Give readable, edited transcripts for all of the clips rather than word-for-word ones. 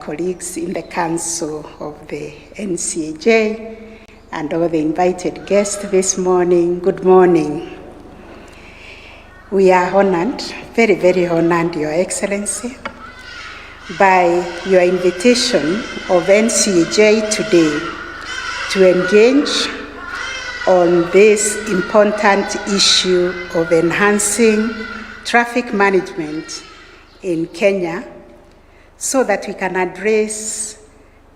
colleagues in the Council of the NCAJ and all the invited guests this morning, good morning. We are honored, very, very honored, Your Excellency, by your invitation of NCAJ today to engage on this important issue of enhancing traffic management in Kenya so that we can address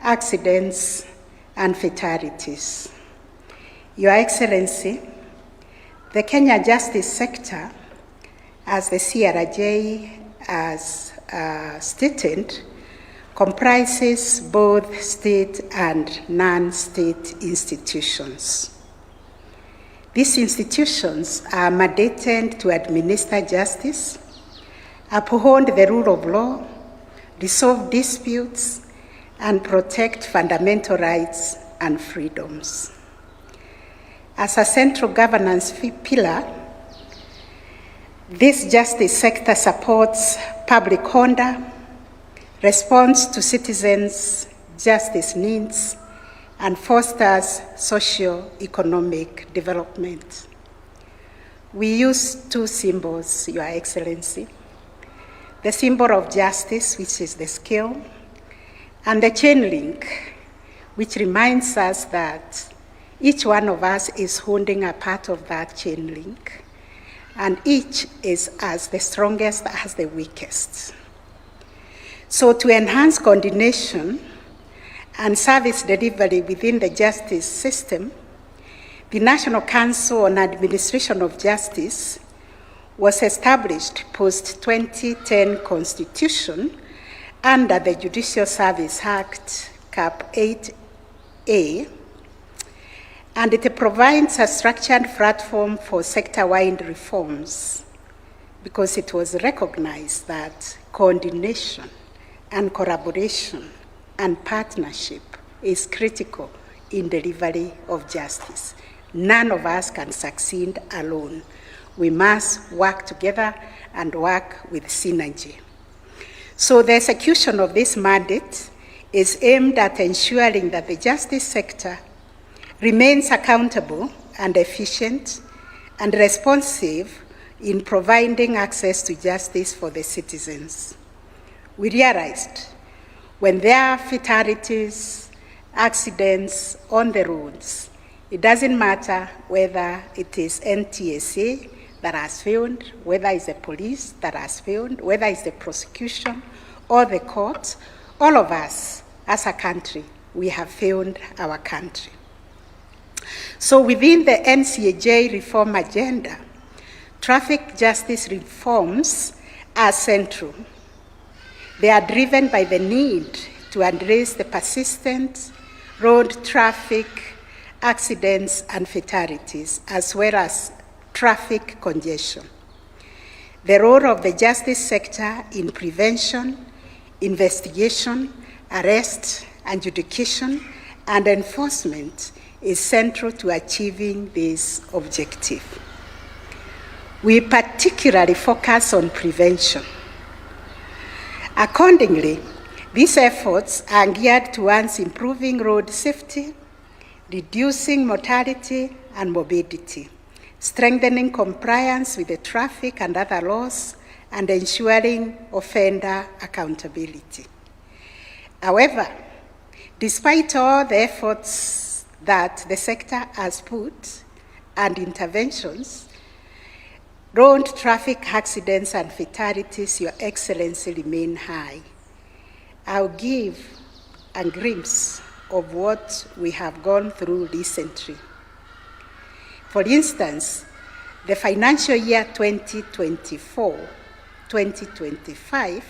accidents and fatalities. Your Excellency, the Kenya justice sector, as the CRJ has stated, comprises both state and non-state institutions. These institutions are mandated to administer justice, uphold the rule of law, resolve disputes, and protect fundamental rights and freedoms. As a central governance pillar, this justice sector supports public order, responds to citizens' justice needs, and fosters socio-economic development. We use two symbols, Your Excellency: the symbol of justice, which is the scale, and the chain link, which reminds us that each one of us is holding a part of that chain link, and each is as the strongest as the weakest. So to enhance coordination and service delivery within the justice system, the National Council on Administration of Justice was established post-2010 Constitution under the Judicial Service Act, Cap 8A, and it provides a structured platform for sector-wide reforms because it was recognized that coordination and collaboration and partnership is critical in delivery of justice. None of us can succeed alone. We must work together and work with synergy. So the execution of this mandate is aimed at ensuring that the justice sector remains accountable and efficient and responsive in providing access to justice for the citizens. We realized when there are fatalities, accidents on the roads, it doesn't matter whether it is NTSA that has failed, whether it's the police that has failed, whether it's the prosecution or the courts, all of us as a country, we have failed our country. So within the NCAJ reform agenda, traffic justice reforms are central. They are driven by the need to address the persistent road traffic accidents and fatalities, as well as traffic congestion. The role of the justice sector in prevention, investigation, arrest, adjudication, and enforcement is central to achieving this objective. We particularly focus on prevention. Accordingly, these efforts are geared towards improving road safety, reducing mortality and morbidity, strengthening compliance with the traffic and other laws, and ensuring offender accountability. However, despite all the efforts that the sector has put and interventions, road traffic accidents and fatalities, Your Excellency, remain high. I'll give a glimpse of what we have gone through recently. For instance, the financial year 2024-2025,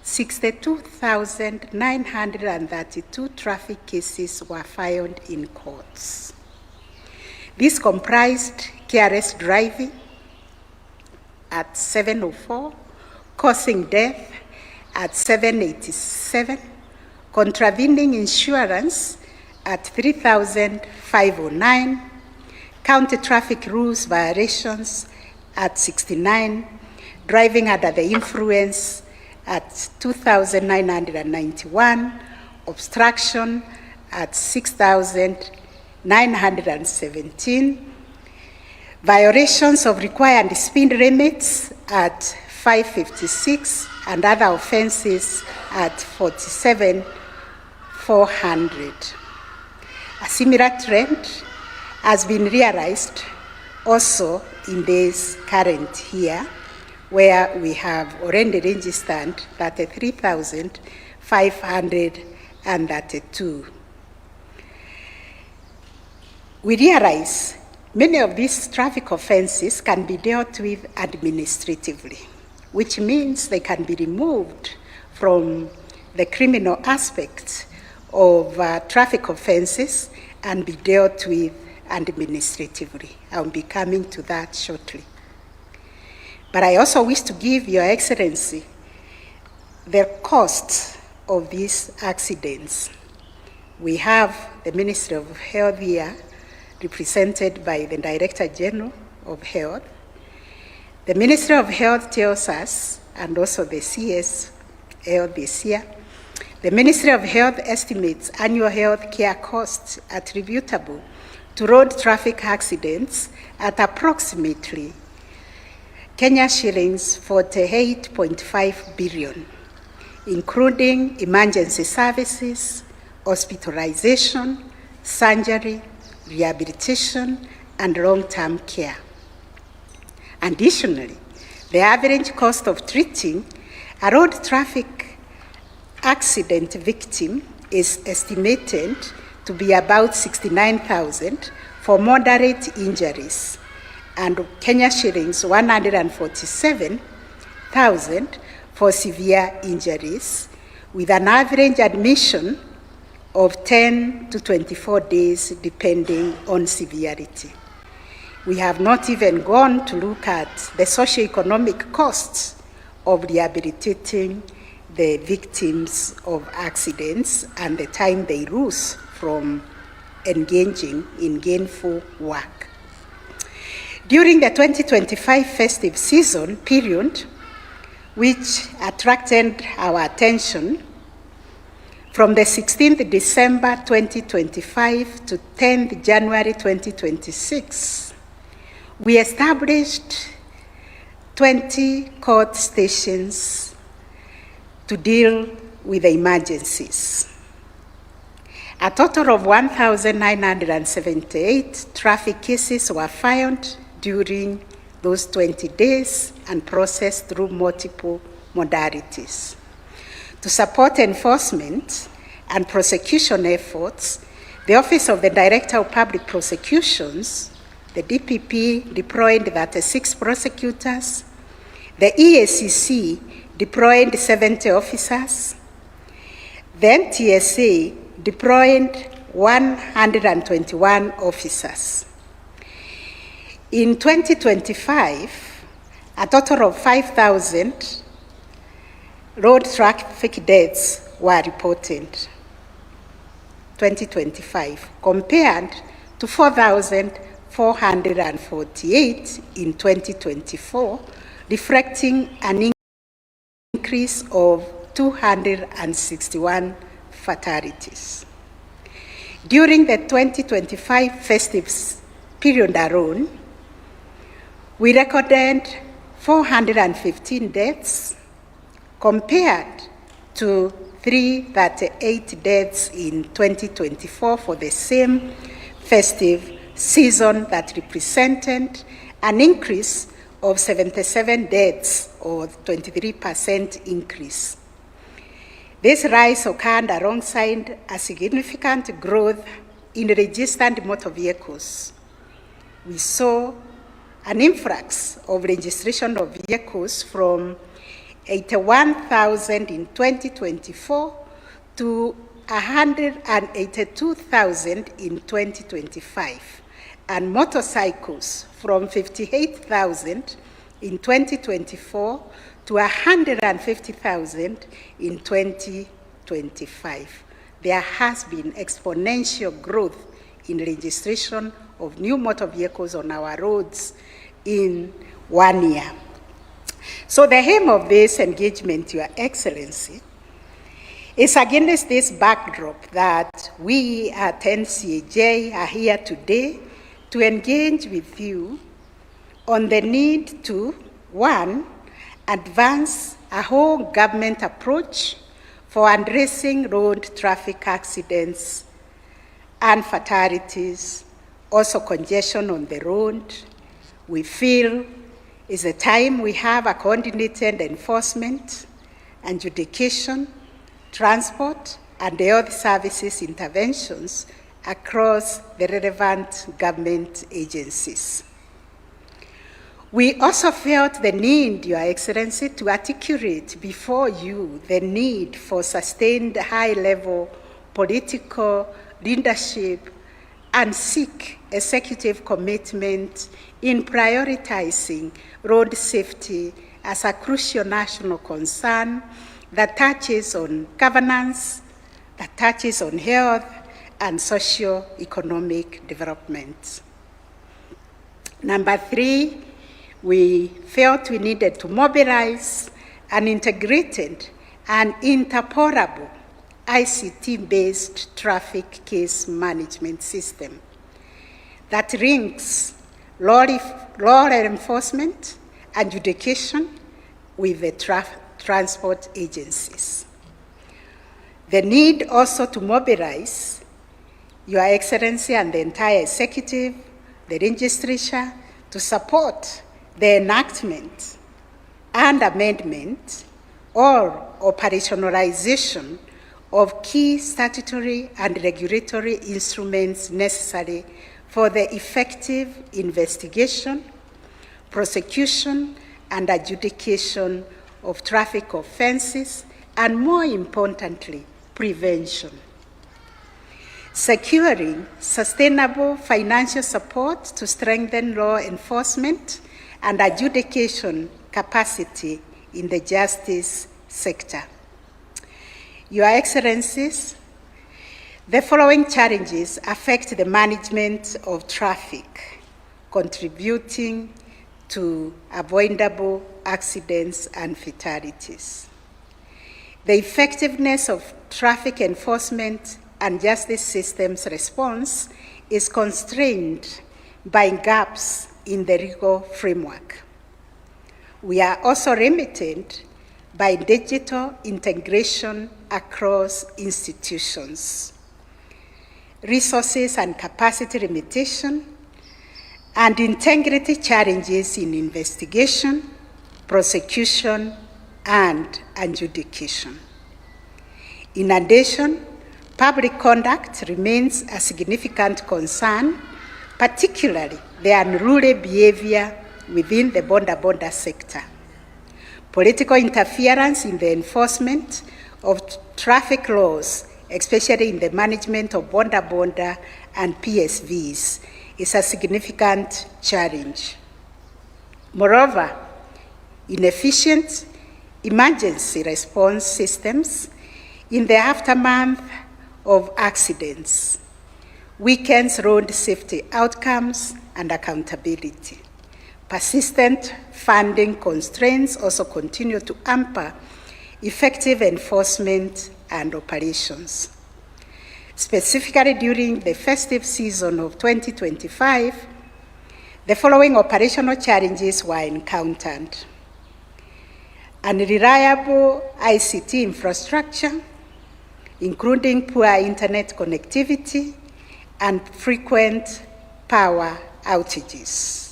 62,932 traffic cases were filed in courts. This comprised careless driving at 704, causing death at 787, contravening insurance at 3,509, county traffic rules violations at 69, driving under the influence at 2,991, obstruction at 6,917, violations of required speed limits at 556, and other offenses at 47,400. A similar trend has been realized also in this current year, where we have already registered 33,532. We realize many of these traffic offenses can be dealt with administratively, which means they can be removed from the criminal aspects of traffic offenses and be dealt with administratively. I'll be coming to that shortly. But I also wish to give Your Excellency the costs of these accidents. We have the Ministry of Health here, represented by the Director General of Health. The Ministry of Health tells us, and also the CS Health this year, the Ministry of Health estimates annual health care costs attributable to road traffic accidents at approximately Kenya shillings 48.5 billion, including emergency services, hospitalization, surgery, rehabilitation, and long-term care. Additionally, the average cost of treating a road traffic accident victim is estimated to be about 69,000 for moderate injuries and Kenya shillings 147,000 for severe injuries, with an average admission of 10 to 24 days depending on severity. We have not even gone to look at the socio-economic costs of rehabilitating the victims of accidents and the time they lose from engaging in gainful work. During the 2025 festive season period, which attracted our attention, from the 16th December 2025 to 10th January 2026, we established 20 court stations to deal with the emergencies. A total of 1,978 traffic cases were filed during those 20 days and processed through multiple modalities. To support enforcement and prosecution efforts, the Office of the Director of Public Prosecutions, the DPP, deployed 36 prosecutors, the EACC deployed 70 officers, the NTSA deployed 121 officers. In 2025, a total of 5,000 road traffic deaths were reported, 2025, compared to 4,448 in 2024, reflecting an increase of 261 fatalities. During the 2025 festive period alone, we recorded 415 deaths compared to 338 deaths in 2024 for the same festive season, that represented an increase of 77 deaths, or 23% increase. This rise occurred alongside a significant growth in registered motor vehicles. We saw an influx of registration of vehicles from 81,000 in 2024 to 182,000 in 2025, and motorcycles from 58,000 in 2024 to 150,000 in 2025. There has been exponential growth in registration of new motor vehicles on our roads in 1 year. So the aim of this engagement, Your Excellency, is against this backdrop that we at NCAJ are here today to engage with you on the need to, one, advance a whole government approach for addressing road traffic accidents and fatalities, also congestion on the road. We feel is a time we have a coordinated enforcement, adjudication, transport, and health services interventions across the relevant government agencies. We also felt the need, Your Excellency, to articulate before you the need for sustained high-level political leadership and seek executive commitment in prioritizing road safety as a crucial national concern that touches on governance, that touches on health and socio-economic development. Number 3, we felt we needed to mobilize an integrated and interoperable ICT-based traffic case management system that links law enforcement, adjudication with the transport agencies. The need also to mobilize Your Excellency and the entire executive, the legislature, to support the enactment and amendment or operationalization of key statutory and regulatory instruments necessary for the effective investigation, prosecution, and adjudication of traffic offenses, and more importantly, prevention. Securing sustainable financial support to strengthen law enforcement and adjudication capacity in the justice sector. Your Excellencies, the following challenges affect the management of traffic, contributing to avoidable accidents and fatalities. The effectiveness of traffic enforcement and justice systems response is constrained by gaps in the legal framework. We are also limited by digital integration across institutions, resources and capacity limitation, and integrity challenges in investigation, prosecution, and adjudication. In addition, public conduct remains a significant concern, particularly the unruly behavior within the border sector. Political interference in the enforcement of traffic laws, especially in the management of border and PSVs, is a significant challenge. Moreover, inefficient emergency response systems in the aftermath of accidents weakens road safety outcomes and accountability. Persistent funding constraints also continue to hamper effective enforcement and operations. Specifically during the festive season of 2025, the following operational challenges were encountered: unreliable ICT infrastructure, including poor internet connectivity and frequent power outages.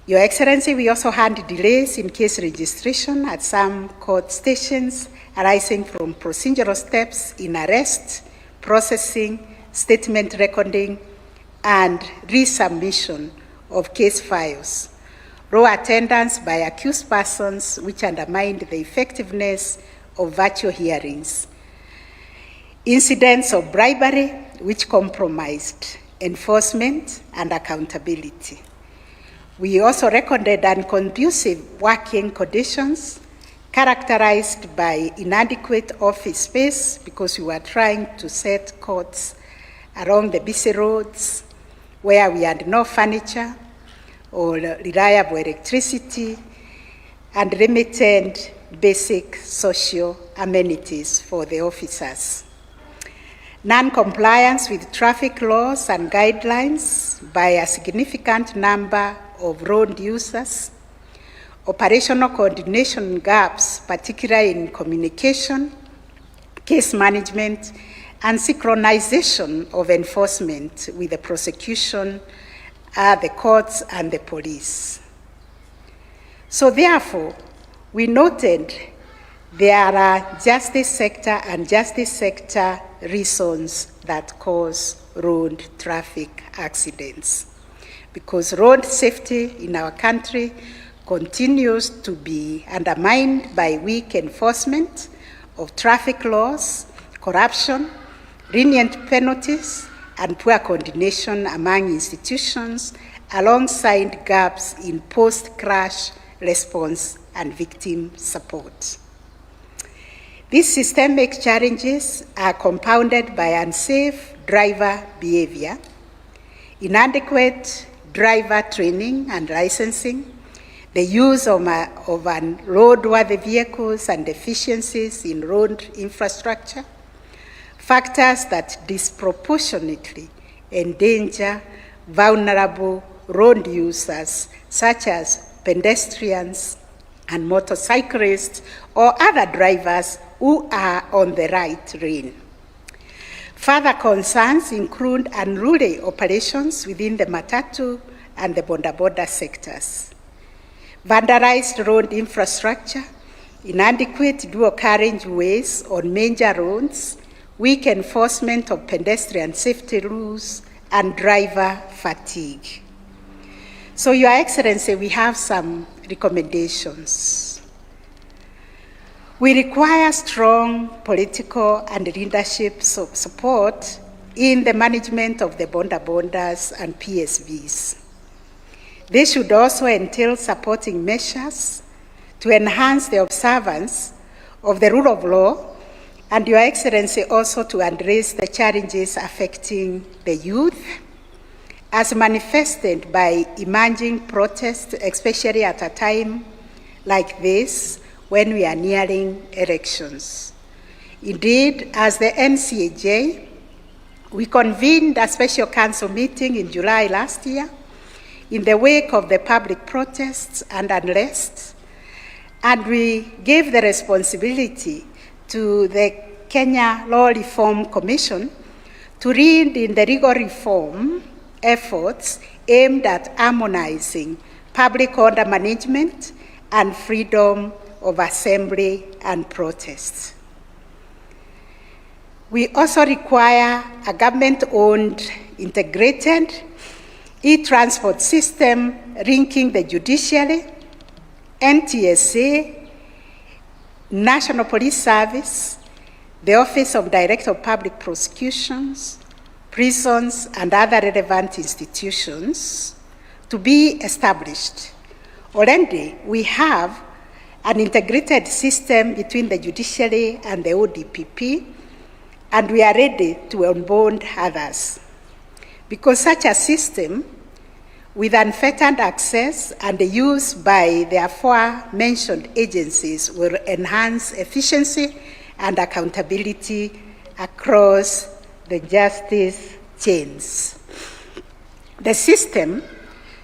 Your Excellency, we also had delays in case registration at some court stations arising from procedural steps in arrest, processing, statement recording, and resubmission of case files. Low attendance by accused persons, which undermined the effectiveness of virtual hearings. Incidents of bribery, which compromised enforcement and accountability. We also recorded unconducive working conditions characterized by inadequate office space because we were trying to set courts along the busy roads where we had no furniture or reliable electricity, and limited basic social amenities for the officers. Non-compliance with traffic laws and guidelines by a significant number of road users, operational coordination gaps, particularly in communication, case management, and synchronization of enforcement with the prosecution, the courts, and the police. So therefore, we noted there are justice sector and justice sector reasons that cause road traffic accidents, because road safety in our country continues to be undermined by weak enforcement of traffic laws, corruption, lenient penalties, and poor coordination among institutions, alongside gaps in post-crash response and victim support. These systemic challenges are compounded by unsafe driver behavior, inadequate driver training and licensing, the use of unroadworthy vehicles and deficiencies in road infrastructure, factors that disproportionately endanger vulnerable road users such as pedestrians and motorcyclists or other drivers who are on the right lane. Further concerns include unruly operations within the matatu and the boda sectors, vandalized road infrastructure, inadequate dual carriageways on major roads, weak enforcement of pedestrian safety rules, and driver fatigue. So, Your Excellency, we have some recommendations. We require strong political and leadership support in the management of the bondas and PSVs. This should also entail supporting measures to enhance the observance of the rule of law, and Your Excellency, also to address the challenges affecting the youth as manifested by emerging protests, especially at a time like this when we are nearing elections. Indeed, as the NCAJ, we convened a special council meeting in July last year in the wake of the public protests and unrest, and we gave the responsibility to the Kenya Law Reform Commission to lead in the legal reform efforts aimed at harmonizing public order management and freedom of assembly and protest. We also require a government-owned, integrated e-transport system linking the judiciary, NTSA, National Police Service, the Office of Director of Public Prosecutions, prisons, and other relevant institutions to be established. Already, we have an integrated system between the judiciary and the ODPP, and we are ready to onboard others. Because such a system, with unfettered access and the use by the aforementioned agencies, will enhance efficiency and accountability across the justice chains. The system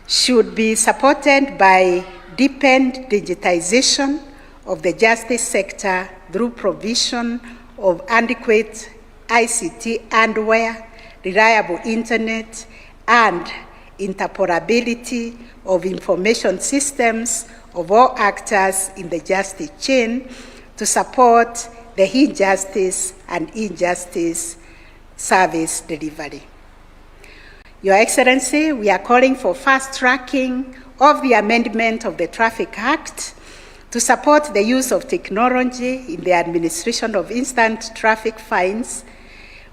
should be supported by deepened digitization of the justice sector through provision of adequate ICT hardware, reliable internet, and interoperability of information systems of all actors in the justice chain to support the e-justice and e-justice service delivery. Your Excellency, we are calling for fast tracking of the amendment of the Traffic Act to support the use of technology in the administration of instant traffic fines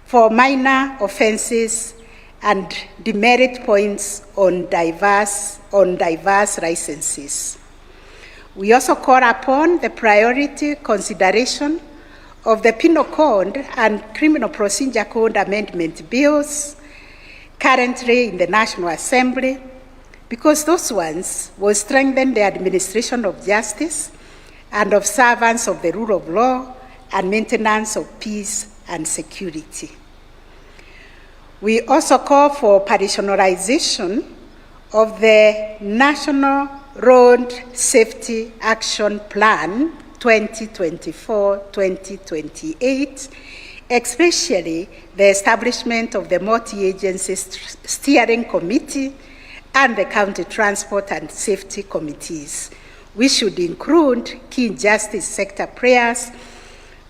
for minor offenses and demerit points on diverse licenses. We also call upon the priority consideration of the Penal Code and Criminal Procedure Code amendment bills currently in the National Assembly because those ones will strengthen the administration of justice and observance of the rule of law and maintenance of peace and security. We also call for operationalization of the National Road Safety Action Plan 2024-2028, especially the establishment of the multi-agency steering committee and the county transport and safety committees. We should include key justice sector players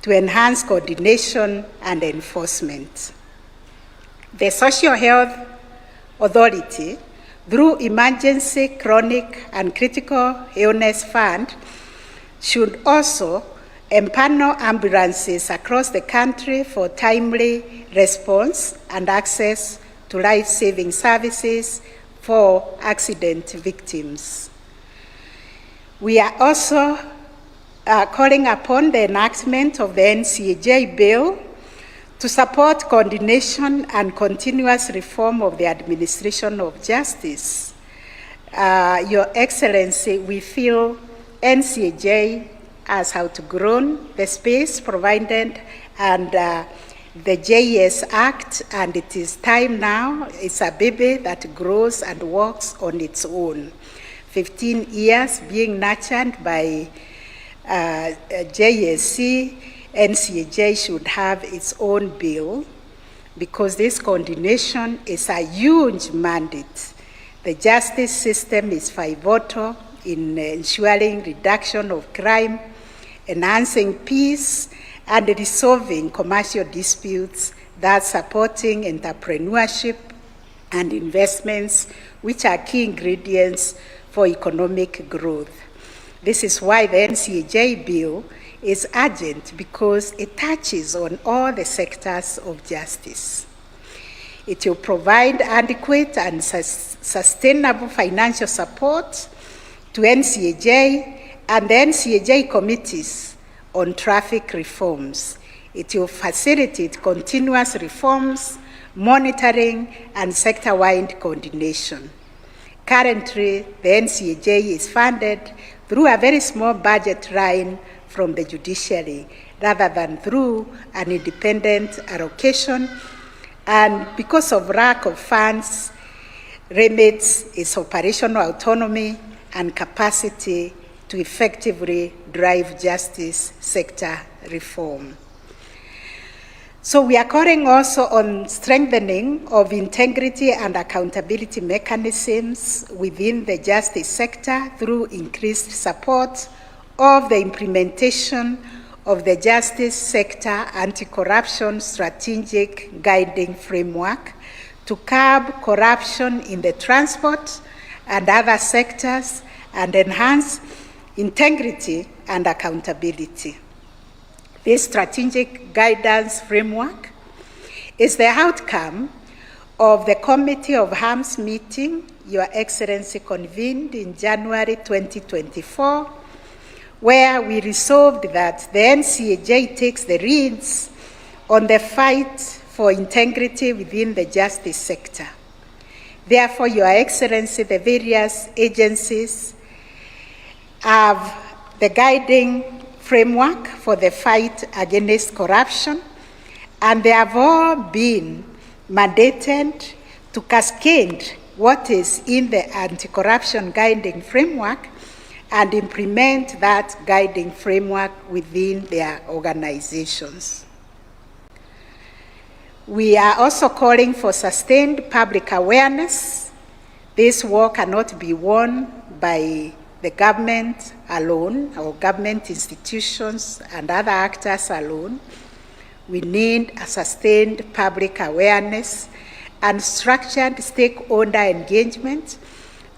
to enhance coordination and enforcement. The Social Health Authority, through Emergency, Chronic, and Critical Illness Fund, should also empanel ambulances across the country for timely response and access to life-saving services for accident victims. We are also calling upon the enactment of the NCAJ bill to support coordination and continuous reform of the administration of justice. Your Excellency, we feel NCAJ has outgrown the space provided and the JS Act, and it is time now. It's a baby that grows and walks on its own. 15 years being nurtured by JSC, NCAJ should have its own bill because this coordination is a huge mandate. The justice system is pivotal in ensuring reduction of crime, enhancing peace, and resolving commercial disputes, thus supporting entrepreneurship and investments, which are key ingredients for economic growth. This is why the NCAJ bill is urgent, because it touches on all the sectors of justice. It will provide adequate and sustainable financial support to NCAJ and the NCAJ committees on traffic reforms. It will facilitate continuous reforms, monitoring, and sector-wide coordination. Currently, the NCAJ is funded through a very small budget line from the judiciary, rather than through an independent allocation, and because of lack of funds, limits its operational autonomy and capacity to effectively drive justice sector reform. So we are calling also on strengthening of integrity and accountability mechanisms within the justice sector through increased support of the implementation of the justice sector anti-corruption strategic guiding framework to curb corruption in the transport and other sectors and enhance integrity and accountability. This strategic guidance framework is the outcome of the Committee of Arms meeting Your Excellency convened in January 2024, where we resolved that the NCAJ takes the reins on the fight for integrity within the justice sector. Therefore, Your Excellency, the various agencies have the guiding framework for the fight against corruption, and they have all been mandated to cascade what is in the anti-corruption guiding framework and implement that guiding framework within their organizations. We are also calling for sustained public awareness. This work cannot be won by the government alone, or government institutions and other actors alone. We need a sustained public awareness and structured stakeholder engagement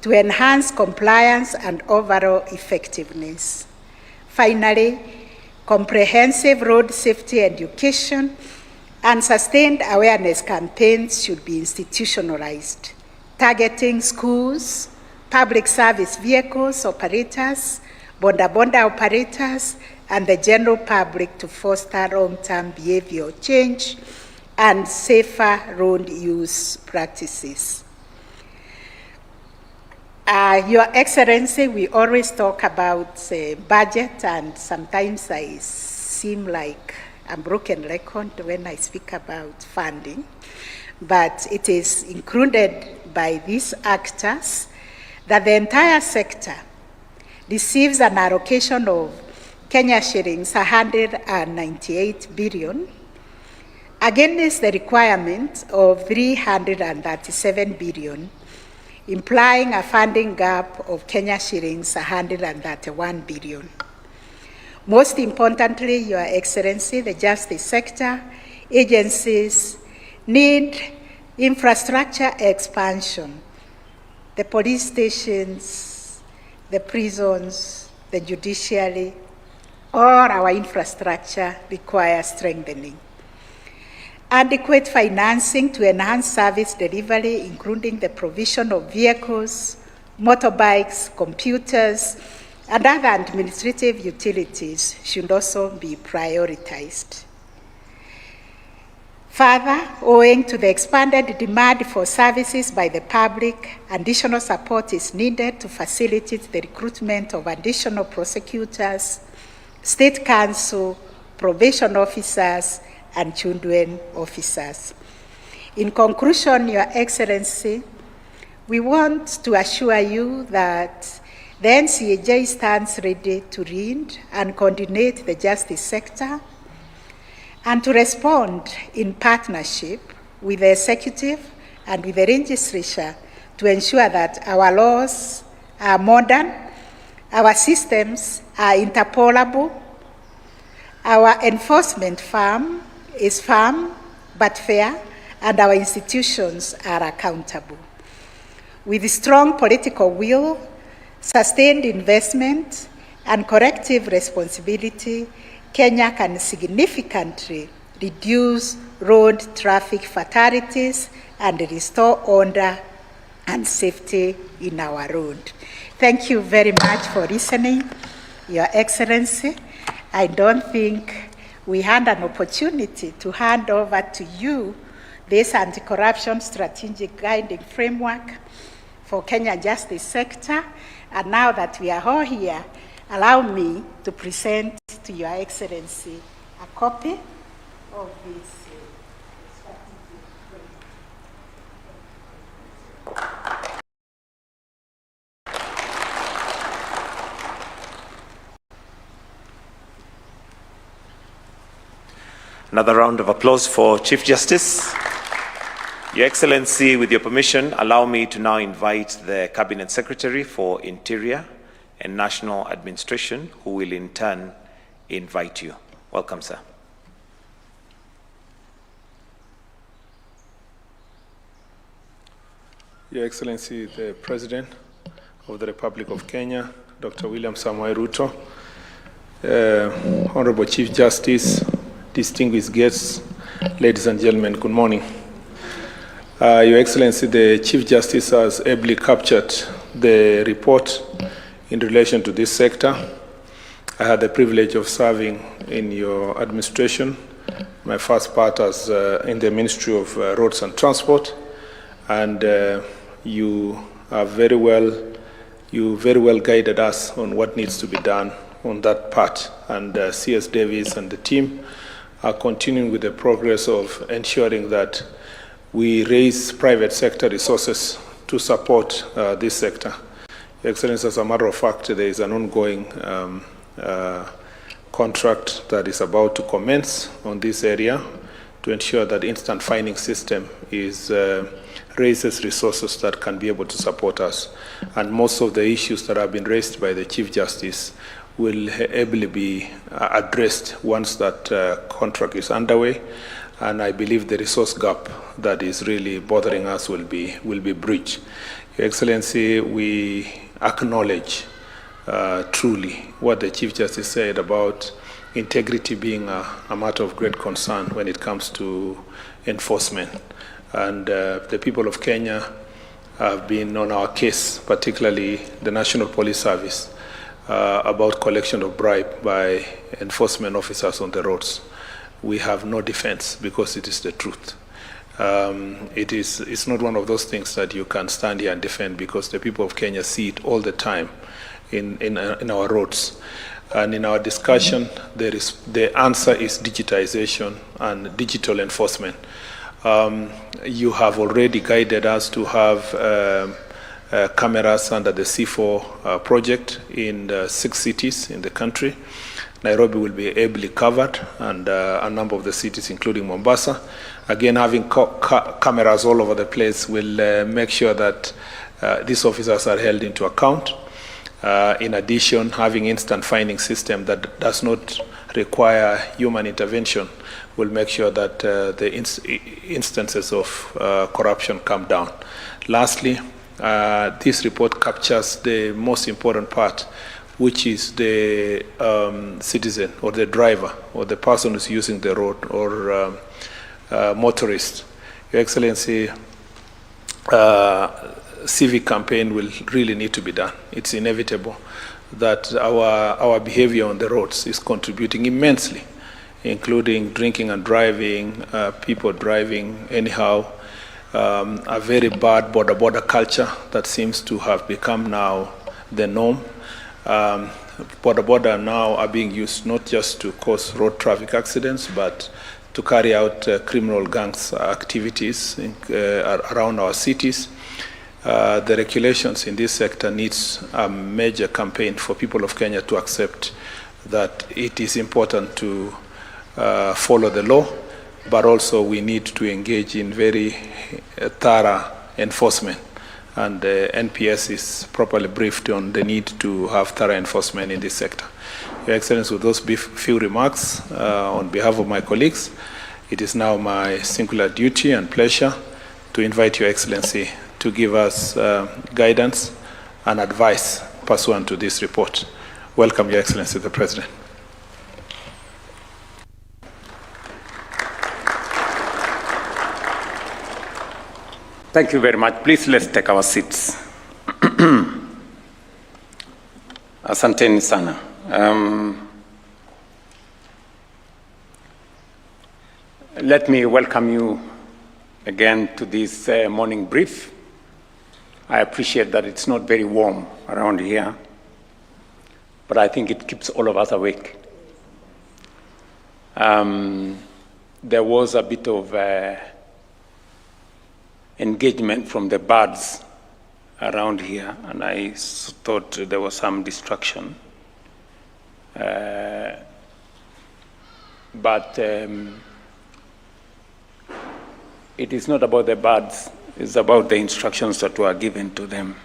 to enhance compliance and overall effectiveness. Finally, comprehensive road safety education and sustained awareness campaigns should be institutionalized, targeting schools, public service vehicles operators, boda operators, and the general public to foster long-term behavioral change and safer road use practices. Your Excellency, we always talk about budget, and sometimes I seem like a broken record when I speak about funding, but it is included by these actors that the entire sector receives an allocation of Kenya shillings 198 billion against the requirement of 337 billion, implying a funding gap of Kenya shillings 131 billion. Most importantly, Your Excellency, the justice sector agencies need infrastructure expansion. The police stations, the prisons, the judiciary, all our infrastructure requires strengthening. Adequate financing to enhance service delivery, including the provision of vehicles, motorbikes, computers, and other administrative utilities should also be prioritized. Further, owing to the expanded demand for services by the public, additional support is needed to facilitate the recruitment of additional prosecutors, state counsel, probation officers, and children officers. In conclusion, Your Excellency, we want to assure you that the NCAJ stands ready to lead and coordinate the justice sector and to respond in partnership with the executive and with the legislature to ensure that our laws are modern, our systems are interpolable, our enforcement is firm but fair, and our institutions are accountable. With strong political will, sustained investment, and corrective responsibility, Kenya can significantly reduce road traffic fatalities and restore order and safety in our road. Thank you very much for listening, Your Excellency. I don't think we had an opportunity to hand over to you this anti-corruption strategic guiding framework for Kenya justice sector. And now that we are all here, allow me to present to Your Excellency a copy of this strategic framework. Another round of applause for Chief Justice. Your Excellency, with your permission, allow me to now invite the Cabinet Secretary for Interior and National Administration, who will in turn invite you. Welcome, sir. Your Excellency, the President of the Republic of Kenya, Dr. William Samoei Ruto, Honorable Chief Justice, distinguished guests, ladies and gentlemen, good morning. Your Excellency, the Chief Justice has ably captured the report in relation to this sector. I had the privilege of serving in your administration, my first part as in the Ministry of Roads and Transport, and you very well guided us on what needs to be done on that part, and CS Davis and the team are continuing with the progress of ensuring that we raise private sector resources to support this sector. Your Excellency, as a matter of fact, there is an ongoing contract that is about to commence on this area to ensure that instant fining system raises resources that can be able to support us. And most of the issues that have been raised by the Chief Justice will ably be addressed once that contract is underway, and I believe the resource gap that is really bothering us will be breached. Your Excellency, we acknowledge truly what the Chief Justice said about integrity being a matter of great concern when it comes to enforcement. And the people of Kenya have been on our case, particularly the National Police Service, about collection of bribe by enforcement officers on the roads. We have no defense because it is the truth. It's not one of those things that you can stand here and defend, because the people of Kenya see it all the time in our roads. And in our discussion, the answer is digitization and digital enforcement. You have already guided us to have cameras under the C4 project in 6 cities in the country. Nairobi will be ably covered, and a number of the cities, including Mombasa. Again, having cameras all over the place will make sure that these officers are held into account. In addition, having instant fining system that does not require human intervention will make sure that the instances of corruption come down. Lastly, this report captures the most important part, which is the citizen or the driver or the person who's using the road or motorist. Your Excellency, civic campaign will really need to be done. It's inevitable that our behavior on the roads is contributing immensely, including drinking and driving, people driving anyhow, a very bad border culture that seems to have become now the norm. Border now are being used not just to cause road traffic accidents, but to carry out criminal gangs activities around our cities. The regulations in this sector needs a major campaign for people of Kenya to accept that it is important to follow the law, but also we need to engage in very thorough enforcement. And NPS is properly briefed on the need to have thorough enforcement in this sector. Your Excellency, with those few remarks, on behalf of my colleagues, it is now my singular duty and pleasure to invite Your Excellency to give us guidance and advice pursuant to this report. Welcome, Your Excellency, the President. Thank you very much. Please, let's take our seats. Asanteni sana. Let me welcome you again to this morning brief. I appreciate that it's not very warm around here, but I think it keeps all of us awake. There was a bit of engagement from the birds around here, and I thought there was some distraction. But it is not about the birds, it's about the instructions that were given to them.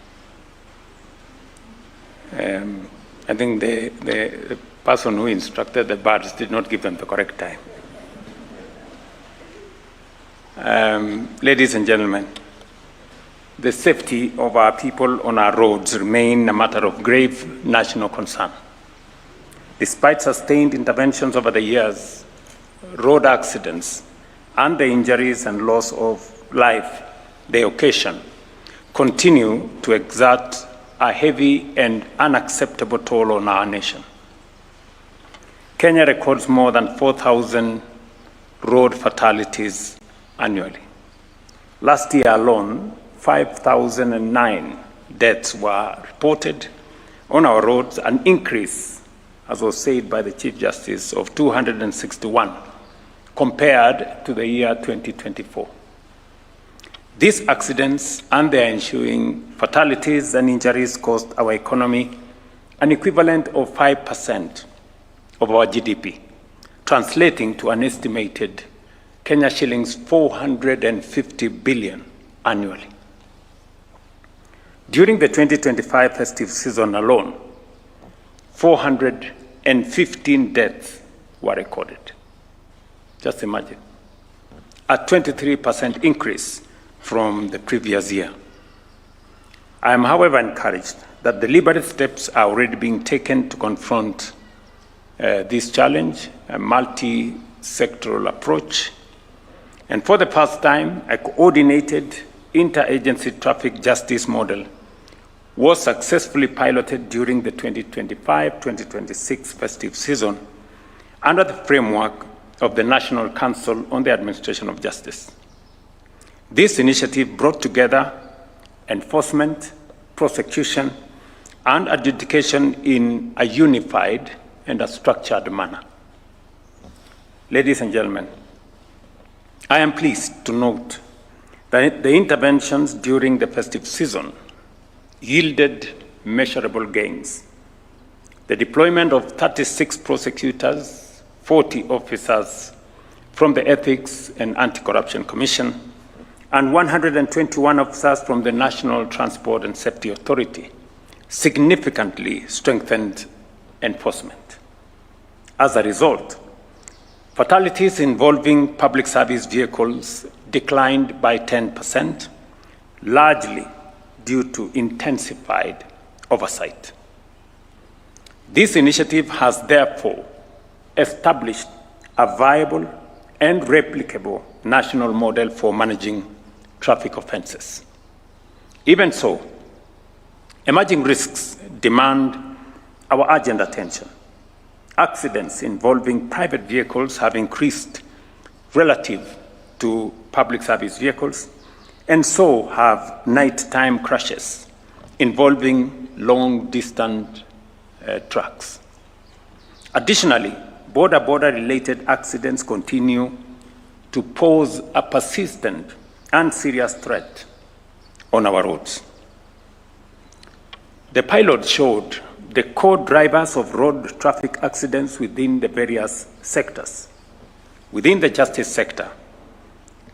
I think the person who instructed the birds did not give them the correct time. Ladies and gentlemen, the safety of our people on our roads remain a matter of grave national concern. Despite sustained interventions over the years, road accidents and the injuries and loss of life they occasion continue to exert a heavy and unacceptable toll on our nation. Kenya records more than 4,000 road fatalities annually. Last year alone, 5,009 deaths were reported on our roads, an increase, as was said by the Chief Justice, of 261 compared to the year 2024. These accidents and their ensuing fatalities and injuries cost our economy an equivalent of 5% of our GDP, translating to an estimated Kenya shillings 450 billion annually. During the 2025 festive season alone, 415 deaths were recorded. Just imagine, a 23% increase from the previous year. I am, however, encouraged that deliberate steps are already being taken to confront this challenge, a multi-sectoral approach. And for the first time, a coordinated interagency traffic justice model was successfully piloted during the 2025-2026 festive season under the framework of the National Council on the Administration of Justice. This initiative brought together enforcement, prosecution, and adjudication in a unified and a structured manner. Ladies and gentlemen, I am pleased to note that the interventions during the festive season yielded measurable gains. The deployment of 36 prosecutors, 40 officers from the Ethics and Anti-Corruption Commission, and 121 officers from the National Transport and Safety Authority significantly strengthened enforcement. As a result, fatalities involving public service vehicles declined by 10%, largely due to intensified oversight. This initiative has therefore established a viable and replicable national model for managing traffic offenses. Even so, emerging risks demand our urgent attention. Accidents involving private vehicles have increased relative to public service vehicles, and so have nighttime crashes involving long-distance trucks. Additionally, border-related accidents continue to pose a persistent and serious threat on our roads. The pilot showed the core drivers of road traffic accidents within the various sectors. Within the justice sector,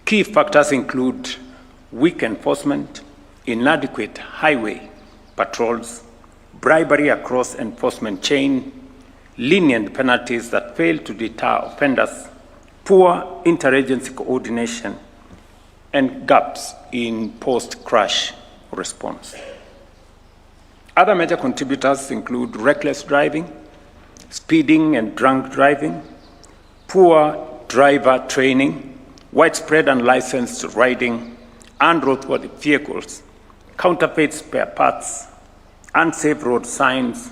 key factors include weak enforcement, inadequate highway patrols, bribery across enforcement chain, lenient penalties that fail to deter offenders, poor interagency coordination, and gaps in post-crash response. Other major contributors include reckless driving, speeding and drunk driving, poor driver training, widespread unlicensed riding, unroadworthy vehicles, counterfeit spare parts, unsafe road signs,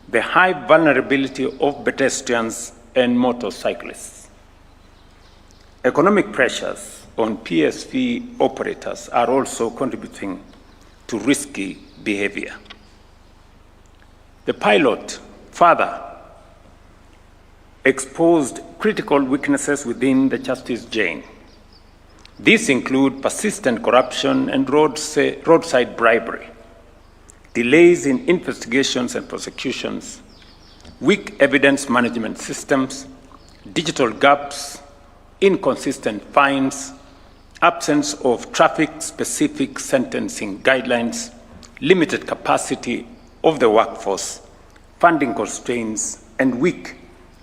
the high vulnerability of pedestrians and motorcyclists. Economic pressures on PSV operators are also contributing to risky behavior. The pilot further exposed critical weaknesses within the justice chain. These include persistent corruption and roadside bribery, delays in investigations and prosecutions, weak evidence management systems, digital gaps, inconsistent fines, absence of traffic-specific sentencing guidelines, limited capacity of the workforce, funding constraints, and weak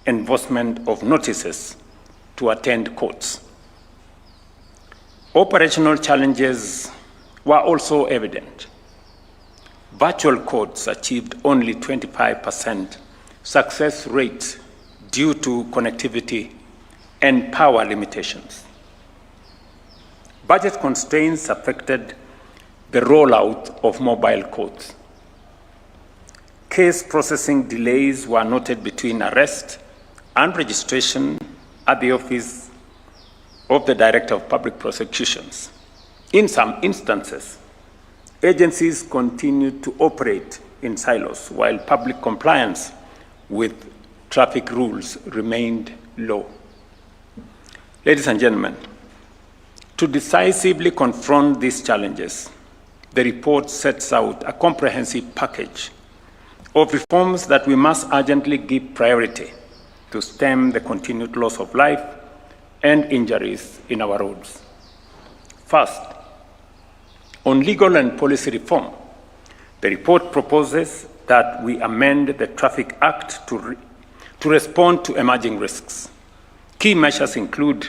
enforcement of notices to attend courts. Operational challenges were also evident. Virtual courts achieved only 25% success rate due to connectivity and power limitations. Budget constraints affected the rollout of mobile courts. Case processing delays were noted between arrest and registration at the Office of the Director of Public Prosecutions. In some instances, agencies continued to operate in silos while public compliance with traffic rules remained low. Ladies and gentlemen, to decisively confront these challenges, the report sets out a comprehensive package of reforms that we must urgently give priority to stem the continued loss of life and injuries in our roads. First, on legal and policy reform, the report proposes that we amend the Traffic Act to respond to emerging risks. Key measures include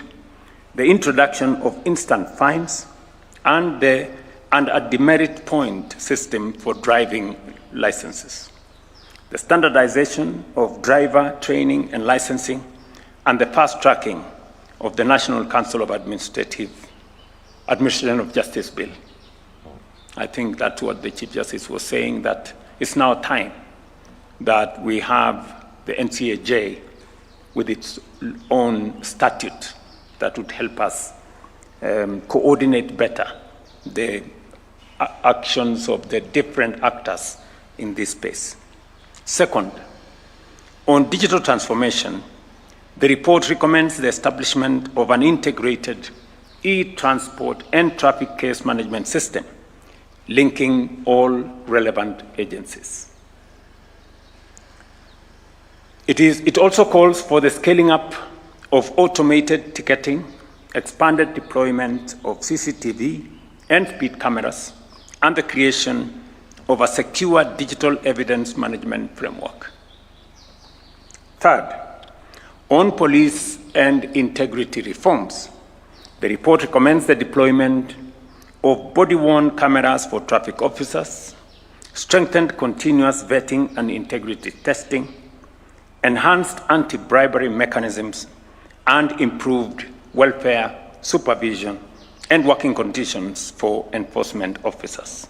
the introduction of instant fines and a demerit point system for driving licenses, the standardization of driver training and licensing, and the fast tracking of the National Council of Administration of Justice Bill. I think that's what the Chief Justice was saying, that it's now time that we have the NCAJ with its own statute that would help us coordinate better the actions of the different actors in this space. Second, on digital transformation, the report recommends the establishment of an integrated e-transport and traffic case management system, linking all relevant agencies. It also calls for the scaling up of automated ticketing, expanded deployment of CCTV and speed cameras, and the creation of a secure digital evidence management framework. Third, on police and integrity reforms, the report recommends the deployment of body-worn cameras for traffic officers, strengthened continuous vetting and integrity testing, enhanced anti-bribery mechanisms, and improved welfare, supervision, and working conditions for enforcement officers.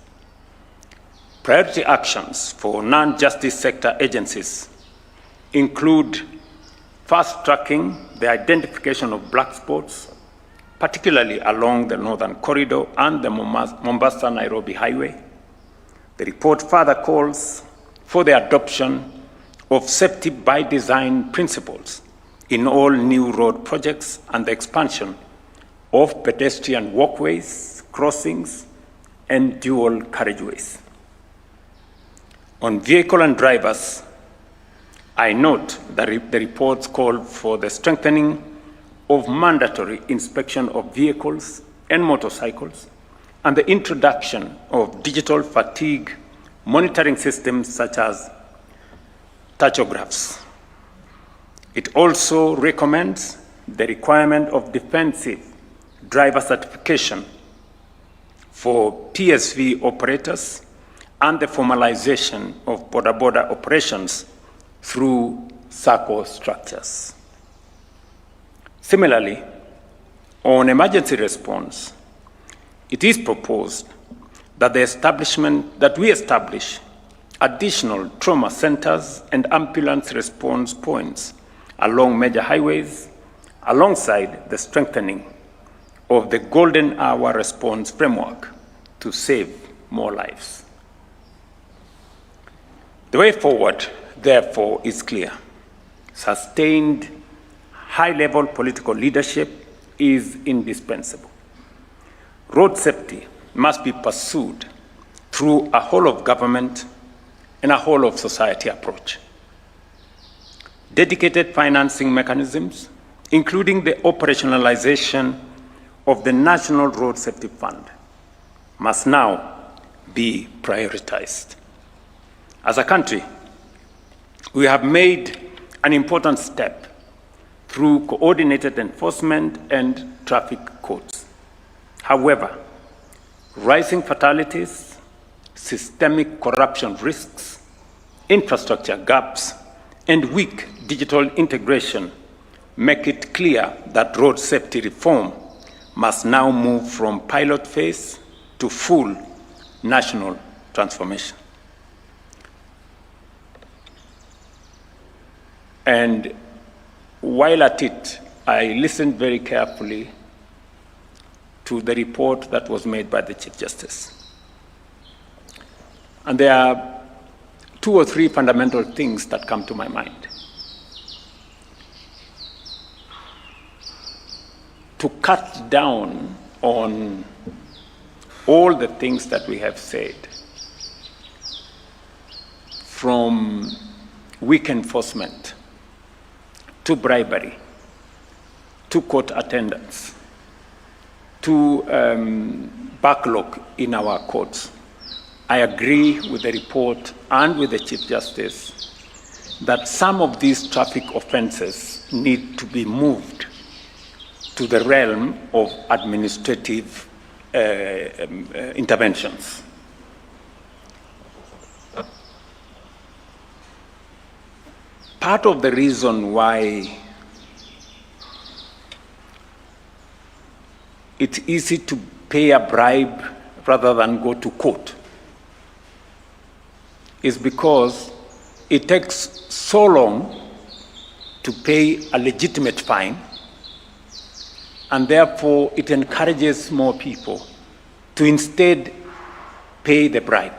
Priority actions for non-justice sector agencies include fast-tracking the identification of black spots, particularly along the Northern Corridor and the Mombasa-Nairobi Highway. The report further calls for the adoption of safety by design principles in all new road projects and the expansion of pedestrian walkways, crossings, and dual carriageways. On vehicle and drivers, I note that the reports call for the strengthening of mandatory inspection of vehicles and motorcycles and the introduction of digital fatigue monitoring systems such as tachographs. It also recommends the requirement of defensive driver certification for PSV operators and the formalization of border operations through SACCO structures. Similarly, on emergency response, it is proposed that we establish additional trauma centers and ambulance response points along major highways, alongside the strengthening of the golden hour response framework to save more lives. The way forward, therefore, is clear. Sustained high-level political leadership is indispensable. Road safety must be pursued through a whole-of-government and a whole-of-society approach. Dedicated financing mechanisms, including the operationalization of the National Road Safety Fund, must now be prioritized. As a country, we have made an important step through coordinated enforcement and traffic codes. However, rising fatalities, systemic corruption risks, infrastructure gaps, and weak digital integration make it clear that road safety reform must now move from pilot phase to full national transformation. And while at it, I listened very carefully to the report that was made by the Chief Justice. And there are 2 or 3 fundamental things that come to my mind. To cut down on all the things that we have said, from weak enforcement, to bribery, to court attendance, to backlog in our courts. I agree with the report and with the Chief Justice that some of these traffic offenses need to be moved to the realm of administrative interventions. Part of the reason why it's easy to pay a bribe rather than go to court is because it takes so long to pay a legitimate fine and therefore it encourages more people to instead pay the bribe.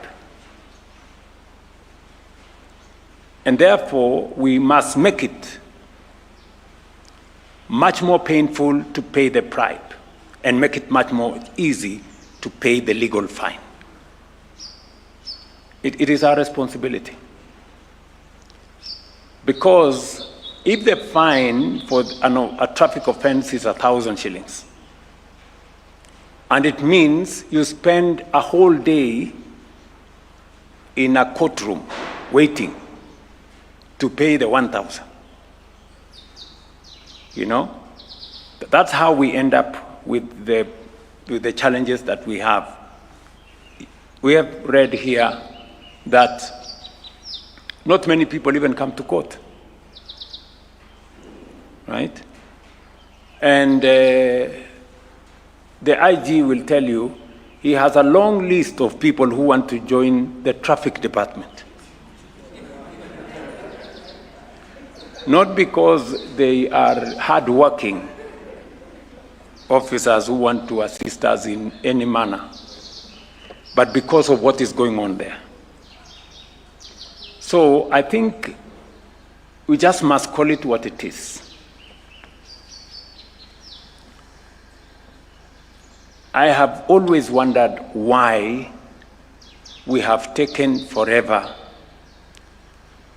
And therefore, we must make it much more painful to pay the bribe and make it much more easy to pay the legal fine. It is our responsibility. Because if the fine for a traffic offense is 1,000 shillings, and it means you spend a whole day in a courtroom waiting to pay the 1,000. You know, that's how we end up with the challenges that we have. We have read here that not many people even come to court, right? And the IG will tell you he has a long list of people who want to join the traffic department. Not because they are hard-working officers who want to assist us in any manner, but because of what is going on there. So I think we just must call it what it is. I have always wondered why we have taken forever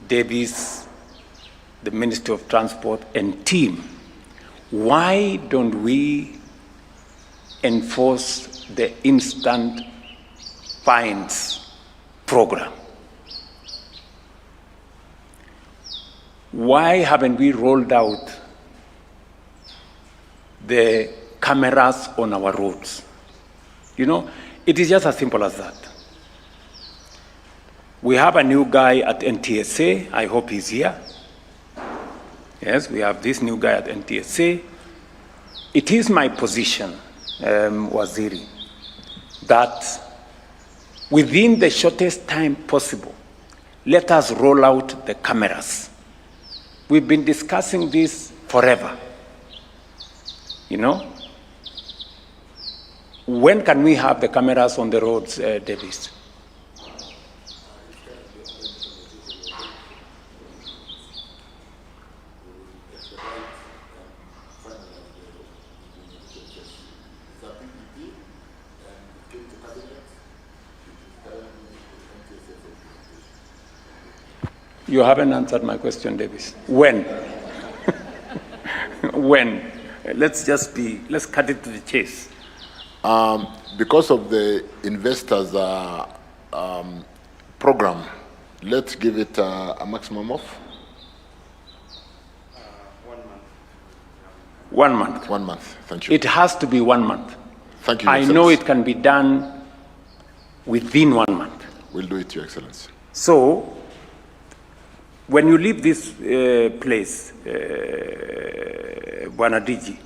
Davis, the Minister of Transport, and team. Why don't we enforce the instant fines program? Why haven't we rolled out the cameras on our roads? You know, it is just as simple as that. We have a new guy at NTSA. I hope he's here. Yes, we have this new guy at NTSA. It is my position, Waziri, that within the shortest time possible, let us roll out the cameras. We've been discussing this forever. You know? When can we have the cameras on the roads, Davis? You haven't answered my question, Davis. When? When? Let's cut it to the chase. Because of the investors program, let's give it a maximum of 1 month. 1 month. 1 month. Thank you. It has to be 1 month. Thank you, I know it can be done within 1 month. We'll do it, Your Excellency. So, when you leave this place, Bwana DG,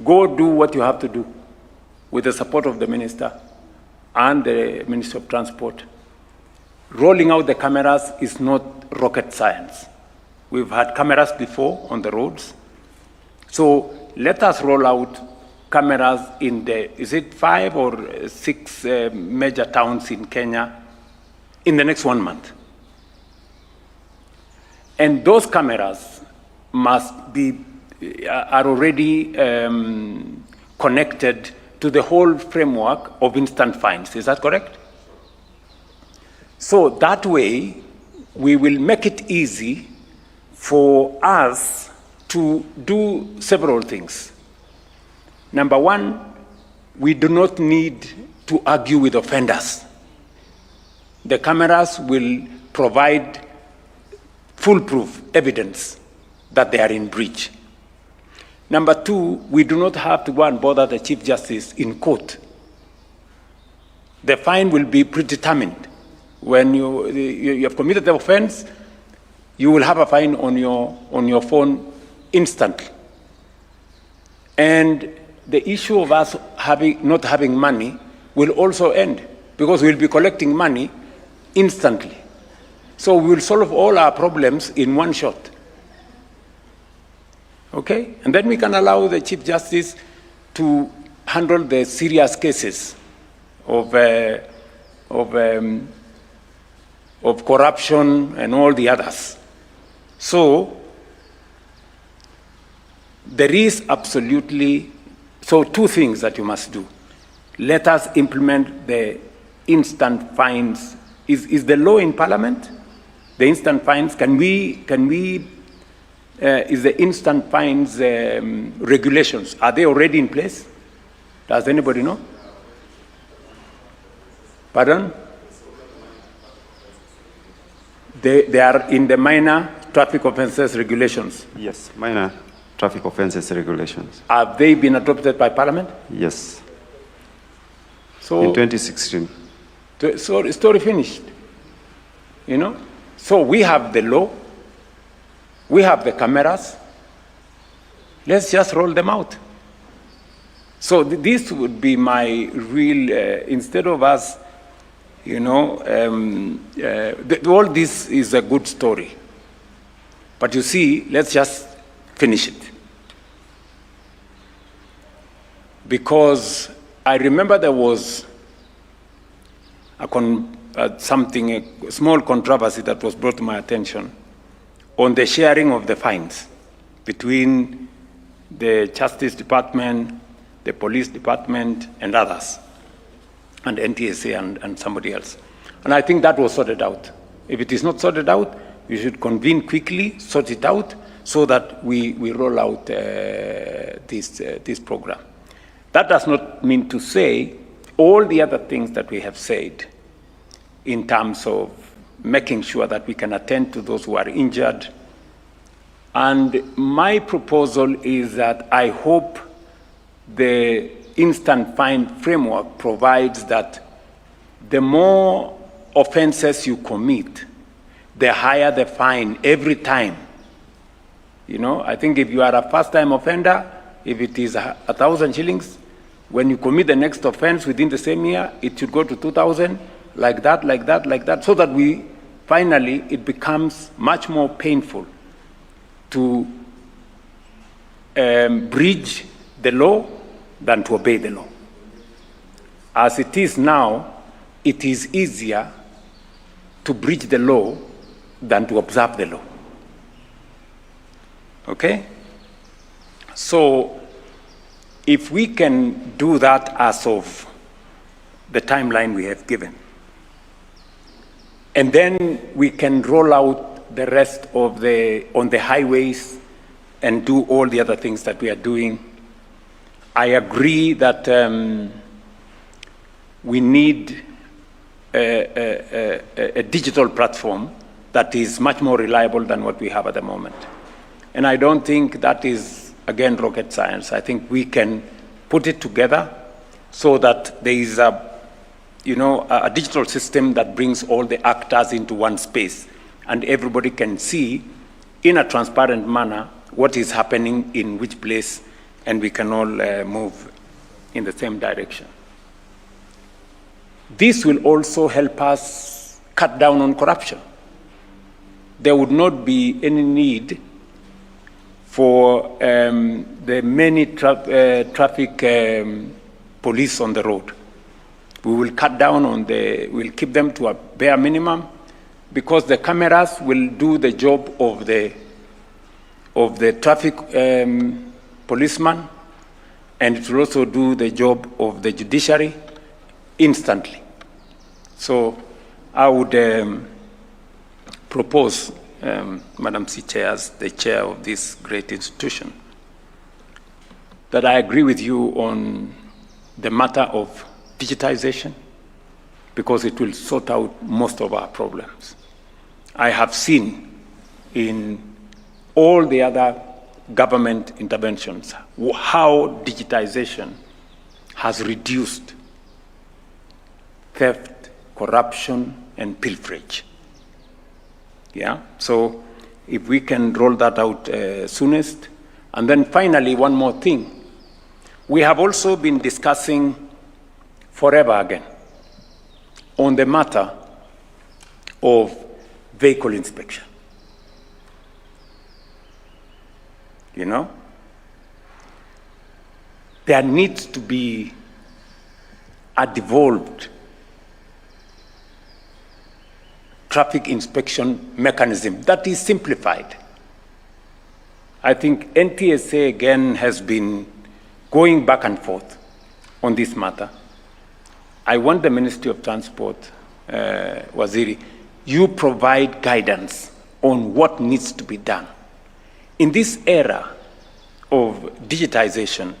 go do what you have to do with the support of the minister and the Minister of Transport. Rolling out the cameras is not rocket science. We've had cameras before on the roads. So let us roll out cameras in is it 5 or 6 major towns in Kenya in the next 1 month. And those cameras are already connected to the whole framework of instant fines. Is that correct? So that way, we will make it easy for us to do several things. Number one, we do not need to argue with offenders. The cameras will provide foolproof evidence that they are in breach. Number two, we do not have to go and bother the Chief Justice in court. The fine will be predetermined. When you have committed the offense, you will have a fine on your phone instantly. And the issue of us not having money will also end, because we'll be collecting money instantly. So we will solve all our problems in one shot. Okay? And then we can allow the Chief Justice to handle the serious cases of corruption and all the others. So there is absolutely, so two things that you must do. Let us implement the instant fines. Is the law in Parliament? The instant fines, is the instant fines regulations, are they already in place? Does anybody know? Pardon? They are in the minor traffic offences regulations. Yes, minor traffic offences regulations. Have they been adopted by Parliament? Yes. So in 2016. So story finished. You know? So we have the law, we have the cameras. Let's just roll them out. So this would be my real, instead of us, you know, all this is a good story. But you see, let's just finish it. Because I remember there was a small controversy that was brought to my attention on the sharing of the fines between the Justice Department, the Police Department, and others, and NTSA and somebody else. And I think that was sorted out. If it is not sorted out, we should convene quickly, sort it out, so that we roll out this program. That does not mean to say all the other things that we have said in terms of making sure that we can attend to those who are injured. And my proposal is that I hope the instant fine framework provides that the more offenses you commit, the higher the fine every time. You know, I think if you are a first-time offender, if it is 1,000 shillings, when you commit the next offense within the same year, it should go to 2,000, like that, so that finally, it becomes much more painful to breach the law than to obey the law. As it is now, it is easier to breach the law than to observe the law. Okay? So, if we can do that as of the timeline we have given, and then we can roll out the rest of on the highways and do all the other things that we are doing. I agree that we need a digital platform that is much more reliable than what we have at the moment. And I don't think that is, again, rocket science. I think we can put it together so that there is a digital system that brings all the actors into one space, and everybody can see in a transparent manner what is happening in which place, and we can all move in the same direction. This will also help us cut down on corruption. There would not be any need for the many traffic police on the road. We will cut down on we'll keep them to a bare minimum, because the cameras will do the job of the traffic policeman, and it will also do the job of the judiciary instantly. So I would propose, Madam C-Chair, as the chair of this great institution, that I agree with you on the matter of digitization, because it will sort out most of our problems. I have seen in all the other government interventions how digitization has reduced theft, corruption, and pilferage. Yeah, so if we can roll that out soonest. And then finally, one more thing. We have also been discussing forever again on the matter of vehicle inspection. You know, there needs to be a devolved traffic inspection mechanism that is simplified. I think NTSA again has been going back and forth on this matter. I want the Ministry of Transport, Waziri, you provide guidance on what needs to be done. In this era of digitization,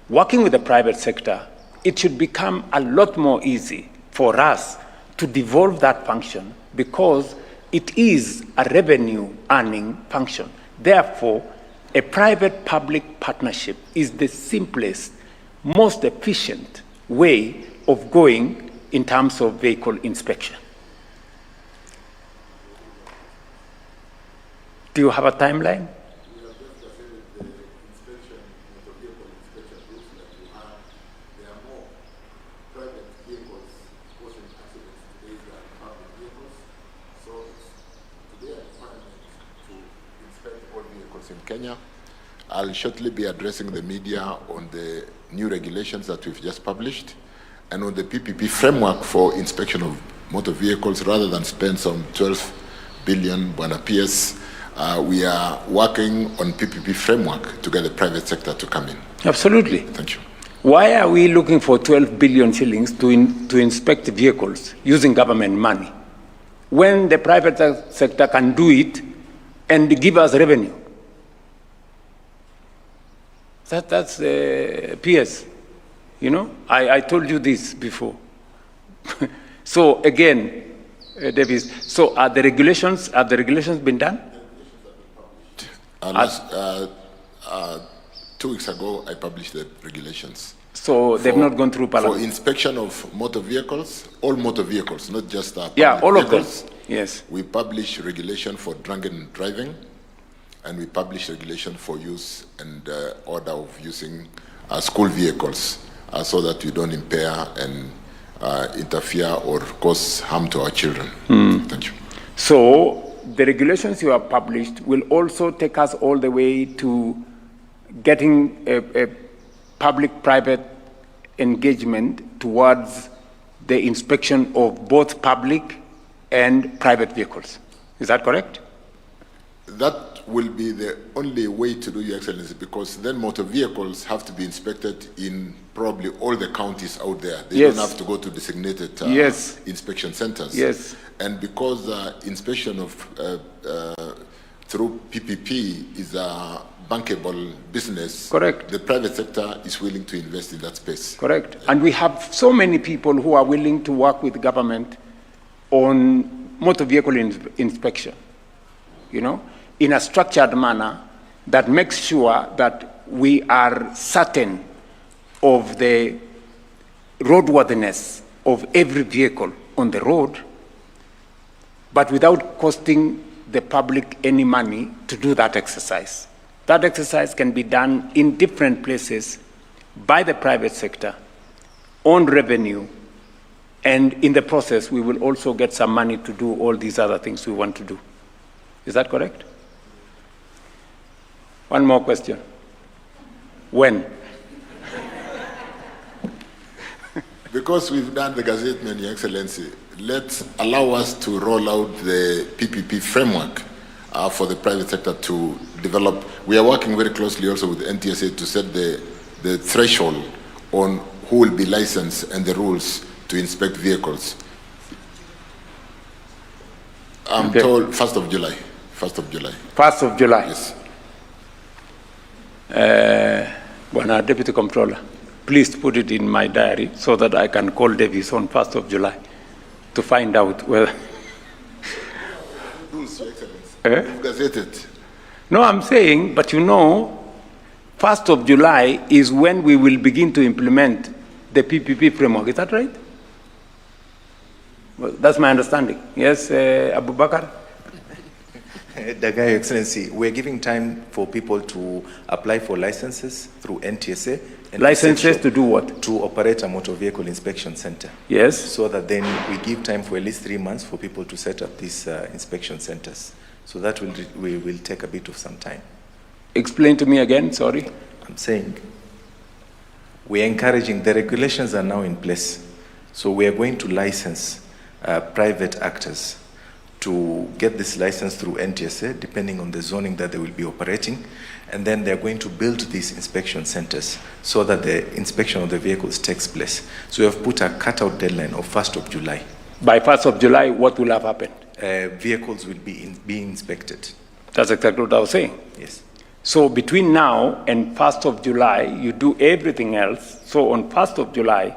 working with the private sector, it should become a lot more easy for us to devolve that function because it is a revenue-earning function. Therefore, a private-public partnership is the simplest, most efficient way of going in terms of vehicle inspection. Do you have a timeline? In Kenya. I'll shortly be addressing the media on the new regulations that we've just published and on the PPP framework for inspection of motor vehicles. Rather than spend some 12 billion, Bwana PS, we are working on PPP framework to get the private sector to come in. Absolutely. Thank you. Why are we looking for 12 billion shillings to inspect vehicles using government money when the private sector can do it and give us revenue? That's PS, you know? I told you this before. So again, Davis, so are the regulations been done? 2 weeks ago, I published the regulations. So they've not gone through Parliament? For inspection of motor vehicles, all motor vehicles, not just all vehicles. of them, yes. We publish regulation for drunken driving, and we publish regulation for use and order of using school vehicles so that we don't impair and interfere or cause harm to our children. Thank you. So the regulations you have published will also take us all the way to getting a public-private engagement towards the inspection of both public and private vehicles. Is that correct? That will be the only way to do, Your Excellency, because then motor vehicles have to be inspected in probably all the counties out there. They don't have to go to designated inspection centers. Yes. And because inspection of through PPP is a bankable business, correct, the private sector is willing to invest in that space. Correct. And we have so many people who are willing to work with government on motor vehicle inspection, you know, in a structured manner that makes sure that we are certain of the roadworthiness of every vehicle on the road, but without costing the public any money to do that exercise. That exercise can be done in different places by the private sector on revenue, and in the process we will also get some money to do all these other things we want to do. Is that correct? One more question. When? Because we've done the gazettement, Your Excellency, let's allow us to roll out the PPP framework for the private sector to develop. We are working very closely also with NTSA to set the threshold on who will be licensed and the rules to inspect vehicles. I'm told 1st of July. 1st of July. 1st of July? Yes. Bwana Deputy Comptroller, please put it in my diary so that I can call Davis on 1st of July to find out whether... Rules, Your Excellency. You've gazetted. No, I'm saying, but you know, 1st of July is when we will begin to implement the PPP framework. Is that right? Well, that's my understanding. Yes, Abu Bakar? Your Excellency, we're giving time for people to apply for licenses through NTSA. And licenses to do what? To operate a motor vehicle inspection center. Yes. So that then we give time for at least 3 months for people to set up these inspection centers. So that will take a bit of some time. Explain to me again, sorry. I'm saying We are encouraging, the regulations are now in place. So we are going to license private actors to get this license through NTSA, depending on the zoning that they will be operating. And then they're going to build these inspection centers so that the inspection of the vehicles takes place. So we have put a cutout deadline of 1st of July. By 1st of July, what will have happened? Vehicles will be being inspected. That's exactly what I was saying. Yes. So between now and 1st of July, you do everything else. So on 1st of July,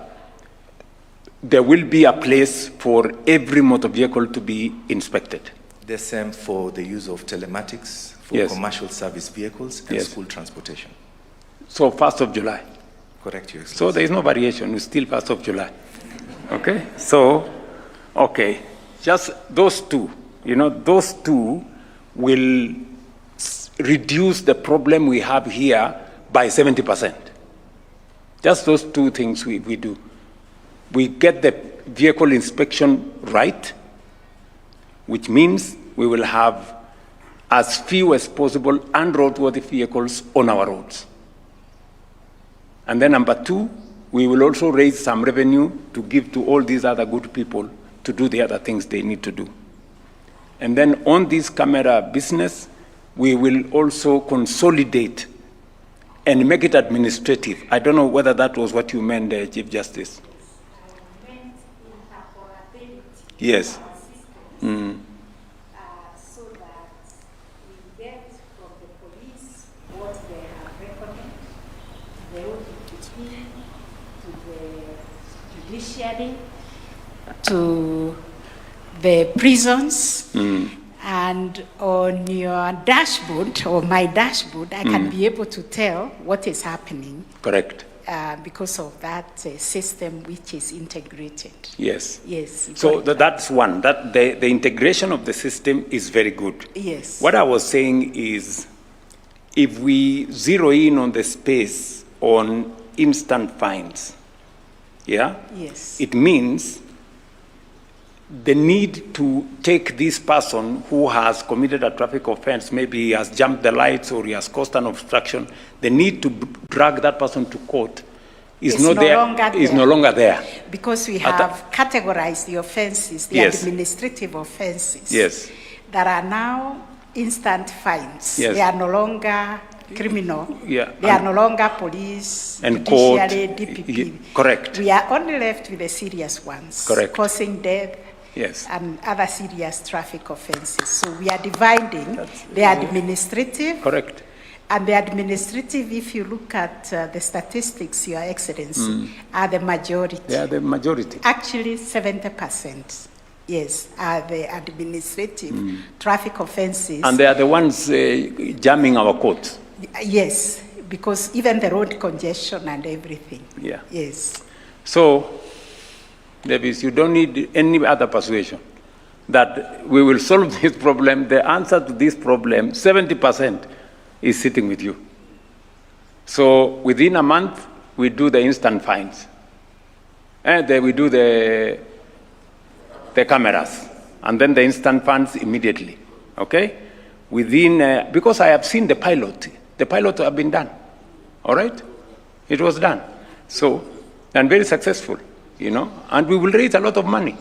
there will be a place for every motor vehicle to be inspected. The same for the use of telematics for Yes. commercial service vehicles and Yes. school transportation. So 1st of July. Correct, Your Excellency. So there is no variation, it's still 1st of July. Okay, so, okay, just those two, those two will reduce the problem we have here by 70%. Just those two things we do. We get the vehicle inspection right, which means we will have as few as possible unroadworthy vehicles on our roads. And then number two, we will also raise some revenue to give to all these other good people to do the other things they need to do. And then on this camera business, we will also consolidate and make it administrative. I don't know whether that was what you meant, Chief Justice. Yes. Mm. So that we get from the police what they have recorded, the ODPP, to the judiciary, to the prisons, and on your dashboard, or my dashboard, I can be able to tell what is happening. Correct. Because of that system which is integrated. Yes. Yes. So that's one. That the integration of the system is very good. Yes. What I was saying is, if we zero in on the space on instant fines, yeah? Yes. It means the need to take this person who has committed a traffic offense, maybe he has jumped the lights or he has caused an obstruction, the need to drag that person to court is no longer there. Because we have categorized the offenses, the Yes. administrative offenses. Yes. That are now instant fines. Yes. They are no longer criminal. Yeah. They are no longer police, And court. judiciary, DPP. Correct. We are only left with the serious ones. Correct. Causing death. Yes. And other serious traffic offenses. So we are dividing the administrative. Correct. And the administrative, if you look at the statistics, Your Excellency, are the majority. They are the majority. Actually, 70%, yes, are the administrative traffic offenses. And they are the ones jamming our courts. Yes, because even the road congestion and everything. Yeah. Yes. So, Davis, you don't need any other persuasion that we will solve this problem. The answer to this problem, 70%, is sitting with you. So within a month, we do the instant fines. And then we do the cameras. And then the instant fines immediately. Okay? Within, because I have seen the pilot. The pilot have been done. All right? It was done. So, and very successful. And we will raise a lot of money.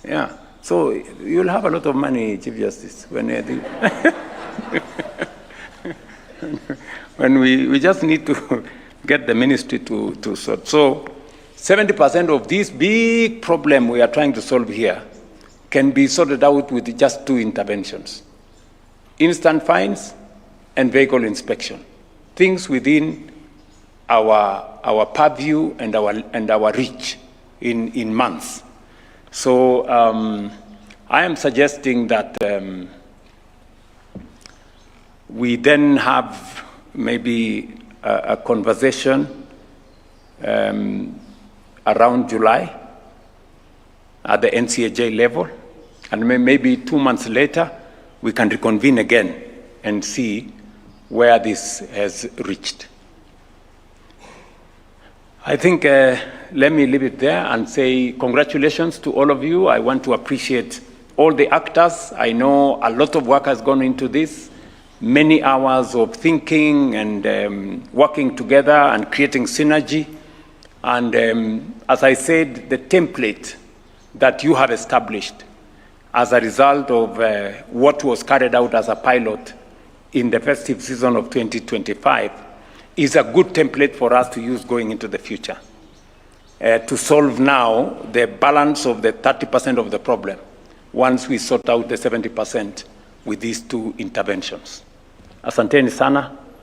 Yeah. So you'll have a lot of money, Chief Justice, when when we just need to get the ministry to sort. So 70% of this big problem we are trying to solve here can be sorted out with just two interventions: instant fines and vehicle inspection. Things within our purview and our reach in months. So I am suggesting that we then have maybe a conversation around July at the NCAJ level, and maybe 2 months later we can reconvene again and see where this has reached. I think let me leave it there and say congratulations to all of you. I want to appreciate all the actors. I know a lot of work has gone into this, many hours of thinking and working together and creating synergy. And as I said, the template that you have established as a result of what was carried out as a pilot in the festive season of 2025 is a good template for us to use going into the future to solve now the balance of the 30% of the problem once we sort out the 70% with these two interventions. Asanteni sana.